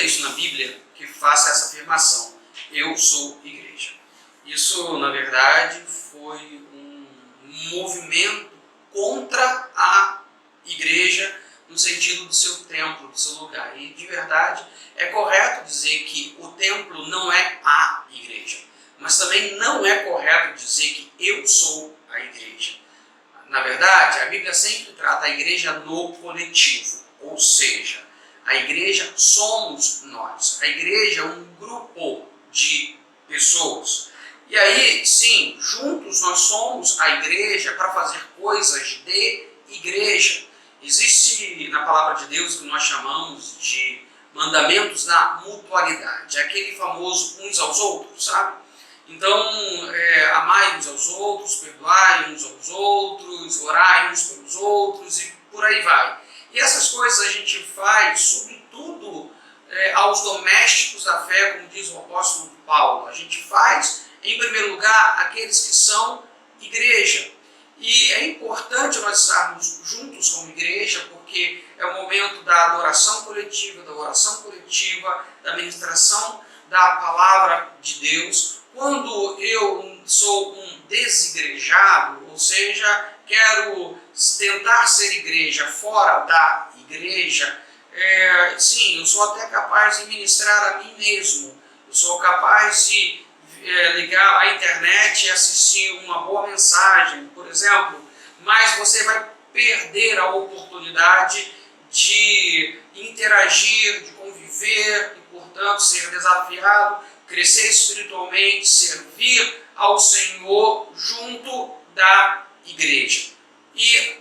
texto na Bíblia que faça essa afirmação: eu sou igreja. Isso, na verdade, foi um movimento contra a igreja no sentido do seu templo, do seu lugar. E, de verdade, é correto dizer que o templo não é a igreja, mas também não é correto dizer que eu sou a igreja. Na verdade, a Bíblia sempre trata a igreja no coletivo, ou seja, a igreja somos nós. A igreja é um grupo de pessoas. E aí, sim, juntos nós somos a igreja para fazer coisas de igreja. Existe na palavra de Deus o que nós chamamos de mandamentos da mutualidade, aquele famoso uns aos outros, sabe? Então, amai uns aos outros, perdoai uns aos outros, orai uns pelos outros e por aí vai. E essas coisas a gente faz, sobretudo, aos domésticos da fé, como diz o apóstolo Paulo. A gente faz, em primeiro lugar, aqueles que são igreja. E é importante nós estarmos juntos como igreja, porque é o momento da adoração coletiva, da oração coletiva, da ministração da palavra de Deus. Quando eu sou um desigrejado, ou seja, quero tentar ser igreja fora da igreja, sim, eu sou até capaz de ministrar a mim mesmo. Eu sou capaz de ligar a internet e assistir uma boa mensagem, por exemplo, mas você vai perder a oportunidade de interagir, de conviver e, portanto, ser desafiado, crescer espiritualmente, servir ao Senhor junto da igreja. E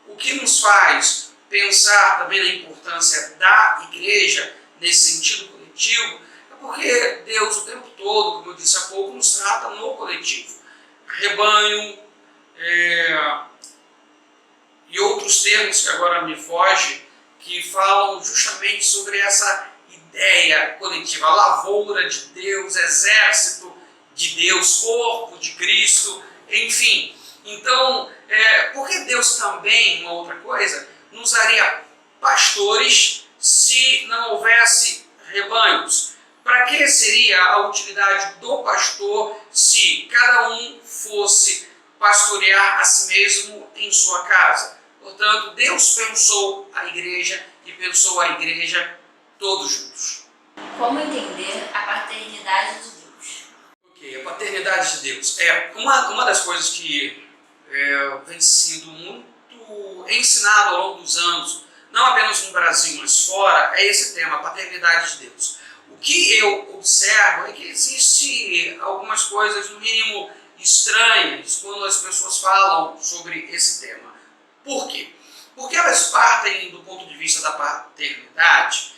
o que nos faz pensar também na importância da igreja nesse sentido coletivo é porque Deus o tempo todo, como eu disse há pouco, nos trata no coletivo. Rebanho e outros termos que agora me fogem, que falam justamente sobre essa ideia coletiva, a lavoura de Deus, exército de Deus, corpo de Cristo, enfim. Então, porque Deus também, uma outra coisa, nos daria pastores se não houvesse rebanhos? Para que seria a utilidade do pastor se cada um fosse pastorear a si mesmo em sua casa? Portanto, Deus pensou a igreja e pensou a igreja todos juntos. Como entender a paternidade de Deus? Ok, a paternidade de Deus. Uma das coisas que vem sido muito ensinado ao longo dos anos, não apenas no Brasil, mas fora, é esse tema, a paternidade de Deus. O que eu observo é que existe algumas coisas, no mínimo, estranhas quando as pessoas falam sobre esse tema. Por quê? Porque elas partem do ponto de vista da paternidade,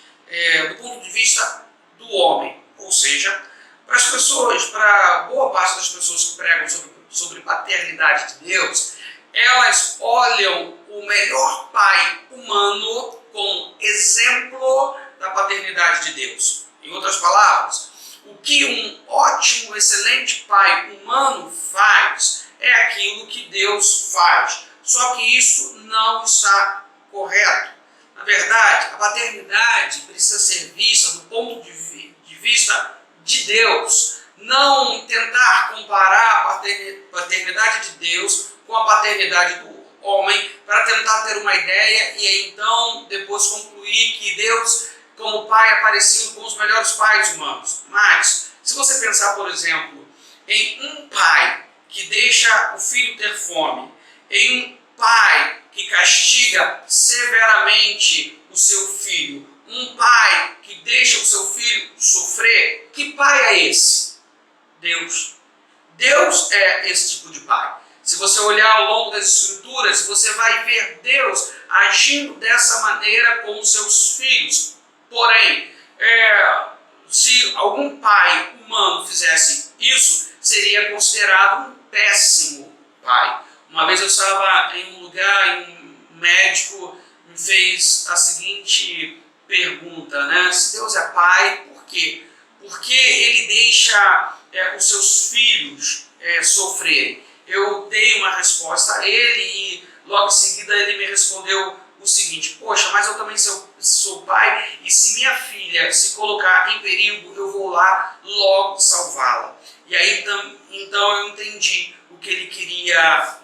do ponto de vista do homem. Ou seja, para as pessoas, para boa parte das pessoas que pregam sobre paternidade de Deus, elas olham o melhor pai humano como exemplo da paternidade de Deus. Em outras palavras, o que um ótimo, excelente pai humano faz é aquilo que Deus faz. Só que isso não está correto. Na verdade, a paternidade precisa ser vista do ponto de vista de Deus. Não tentar comparar a paternidade de Deus com a paternidade do homem para tentar ter uma ideia e aí, então depois concluir que Deus, como pai, é parecido com os melhores pais humanos. Mas, se você pensar, por exemplo, em um pai que deixa o filho ter fome, em um pai que castiga severamente o seu filho, um pai que deixa o seu filho sofrer, que pai é esse? Deus. Deus é esse tipo de pai. Se você olhar ao longo das Escrituras, você vai ver Deus agindo dessa maneira com os seus filhos. Porém, se algum pai humano fizesse isso, seria considerado um péssimo pai. Uma vez eu estava em um lugar e um médico me fez a seguinte pergunta, né? Se Deus é pai, por quê? Por que ele deixa os seus filhos sofrerem? Eu dei uma resposta a ele e logo em seguida ele me respondeu o seguinte: poxa, mas eu também sou pai, e se minha filha se colocar em perigo, eu vou lá logo salvá-la. E aí então eu entendi o que ele queria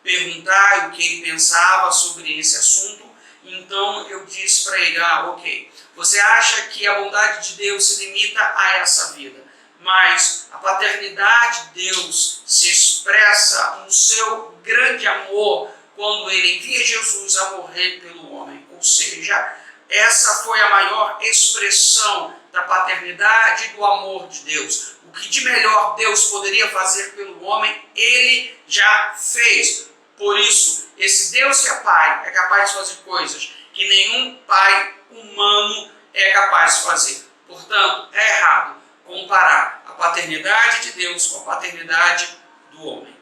perguntar, o que ele pensava sobre esse assunto. Então eu disse para ele: ok, você acha que a bondade de Deus se limita a essa vida, mas a paternidade de Deus se expressa no seu grande amor quando ele envia Jesus a morrer pelo homem. Ou seja, essa foi a maior expressão da paternidade e do amor de Deus. O que de melhor Deus poderia fazer pelo homem, ele já fez. Por isso, esse Deus que é Pai é capaz de fazer coisas que nenhum pai humano é capaz de fazer. Portanto, é errado comparar a paternidade de Deus com a paternidade do homem.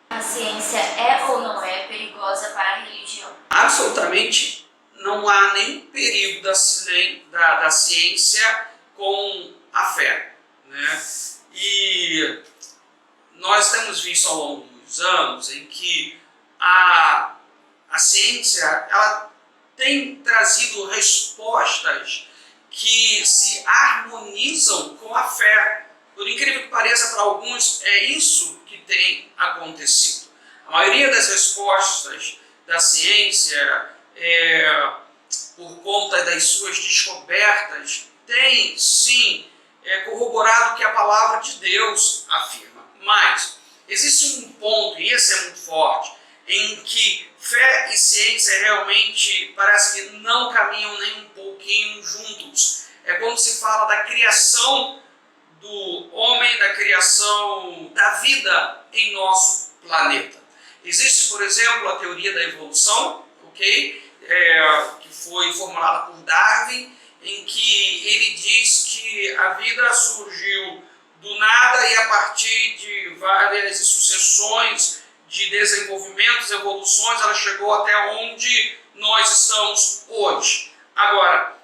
A ciência é ou não é perigosa para a religião? Absolutamente não há nenhum perigo da ciência com a fé, né? E nós temos visto ao longo dos anos em que a ciência ela tem trazido respostas que se harmonizam com a fé. Por incrível que pareça, para alguns é isso que tem acontecido. A maioria das respostas da ciência, por conta das suas descobertas, tem sim corroborado o que a palavra de Deus afirma. Mas existe um ponto, e esse é muito forte, em que fé e ciência realmente parece que não caminham nem um pouquinho juntos. É quando se fala da criação do homem, da criação da vida em nosso planeta. Existe, por exemplo, a teoria da evolução, ok? Que foi formulada por Darwin, em que ele diz que a vida surgiu do nada e a partir de várias sucessões de desenvolvimentos, evoluções, ela chegou até onde nós estamos hoje. Agora,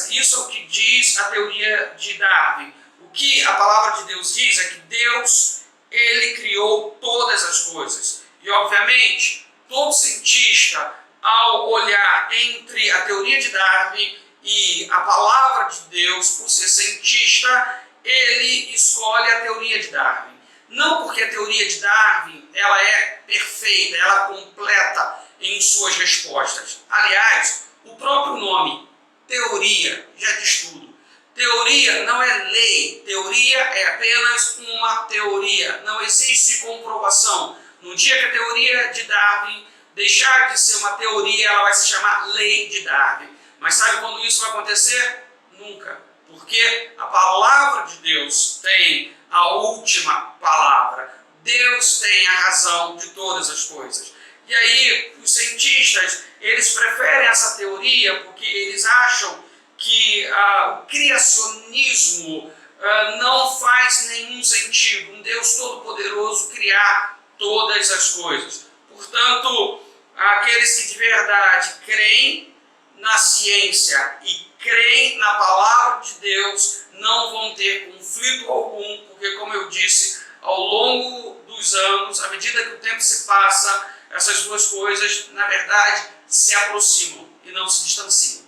isso é o que diz a teoria de Darwin. O que a palavra de Deus diz é que Deus, ele criou todas as coisas. E, obviamente, todo cientista, ao olhar entre a teoria de Darwin e a palavra de Deus, por ser cientista, ele escolhe a teoria de Darwin. Não porque a teoria de Darwin ela é perfeita, ela é completa em suas respostas. Aliás, o próprio nome, teoria, já diz tudo. Teoria não é lei, teoria é apenas uma teoria, não existe comprovação. No dia que a teoria de Darwin deixar de ser uma teoria, ela vai se chamar lei de Darwin. Mas sabe quando isso vai acontecer? Nunca. Porque a palavra de Deus tem a última palavra. Deus tem a razão de todas as coisas. E aí, os cientistas, eles preferem essa teoria porque eles acham que o criacionismo não faz nenhum sentido. Um Deus todo-poderoso criar todas as coisas. Portanto, aqueles que de verdade creem na ciência e creem na palavra de Deus não vão ter conflito algum, porque, como eu disse, ao longo dos anos, à medida que o tempo se passa, essas duas coisas, na verdade, se aproximam e não se distanciam.